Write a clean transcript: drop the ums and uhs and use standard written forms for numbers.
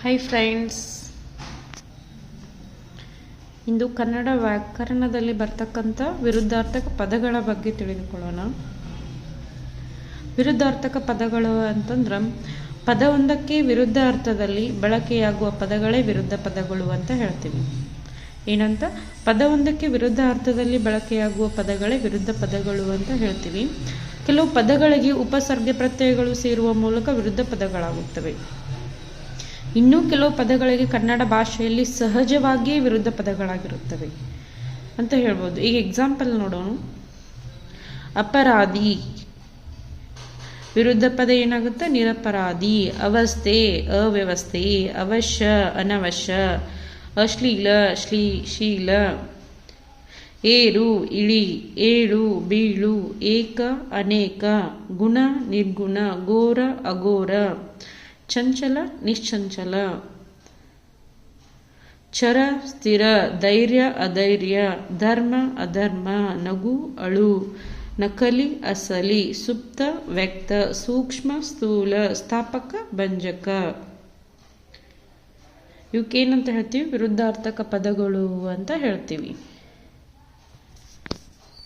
Hi friends, ಇಂದು ಕನ್ನಡ ವ್ಯಾಕರಣದಲ್ಲಿ ಬರ್ತಕ್ಕಂಥ ವಿರುದ್ಧಾರ್ಥಕ ಪದಗಳ ಬಗ್ಗೆ ತಿಳಿದುಕೊಳ್ಳೋಣ. ವಿರುದ್ಧಾರ್ಥಕ ಪದಗಳು ಅಂತಂದ್ರೆ ಪದವೊಂದಕ್ಕೆ ವಿರುದ್ಧ ಅರ್ಥದಲ್ಲಿ ಬಳಕೆಯಾಗುವ ಪದಗಳೇ ವಿರುದ್ಧ ಪದಗಳು ಅಂತ ಹೇಳ್ತೀವಿ. ಏನಂತ ಪದವೊಂದಕ್ಕೆ ವಿರುದ್ಧ ಅರ್ಥದಲ್ಲಿ ಬಳಕೆಯಾಗುವ ಪದಗಳೇ ವಿರುದ್ಧ ಪದಗಳು ಅಂತ ಹೇಳ್ತೀವಿ. ಕೆಲವು ಪದಗಳಿಗೆ ಉಪಸರ್ಗ ಪ್ರತ್ಯಯಗಳು ಸೇರುವ ಮೂಲಕ ವಿರುದ್ಧ ಪದಗಳಾಗುತ್ತವೆ. ಇನ್ನೂ ಕೆಲವು ಪದಗಳಿಗೆ ಕನ್ನಡ ಭಾಷೆಯಲ್ಲಿ ಸಹಜವಾಗಿಯೇ ವಿರುದ್ಧ ಪದಗಳಾಗಿರುತ್ತವೆ ಅಂತ ಹೇಳ್ಬೋದು. ಈಗ ಎಕ್ಸಾಂಪಲ್ ನೋಡೋಣ. ಅಪರಾಧಿ ವಿರುದ್ಧ ಪದ ಏನಾಗುತ್ತೆ? ನಿರಪರಾಧಿ. ಅವಸ್ಥೆ ಅವ್ಯವಸ್ಥೆ, ಅವಶ್ಯ ಅನವಶ್ಯ, ಅಶ್ಲೀಲ ಶೀಲ, ಏರು ಇಳಿ, ಏಳು ಬೀಳು, ಏಕ ಅನೇಕ, ಗುಣ ನಿರ್ಗುಣ, ಘೋರ ಅಘೋರ, ಚಂಚಲ ನಿಶ್ಚಂಚಲ, ಚರ ಸ್ಥಿರ, ಧೈರ್ಯ ಅಧೈರ್ಯ, ಧರ್ಮ ಅಧರ್ಮ, ನಗು ಅಳು, ನಕಲಿ ಅಸಲಿ, ಸುಪ್ತ ವ್ಯಕ್ತ, ಸೂಕ್ಷ್ಮ ಸ್ಥೂಲ, ಸ್ಥಾಪಕ ಭಂಜಕ. ಇವಕ್ಕೇನಂತ ಹೇಳ್ತೀವಿ? ವಿರುದ್ಧಾರ್ಥಕ ಪದಗಳು ಅಂತ ಹೇಳ್ತೀವಿ.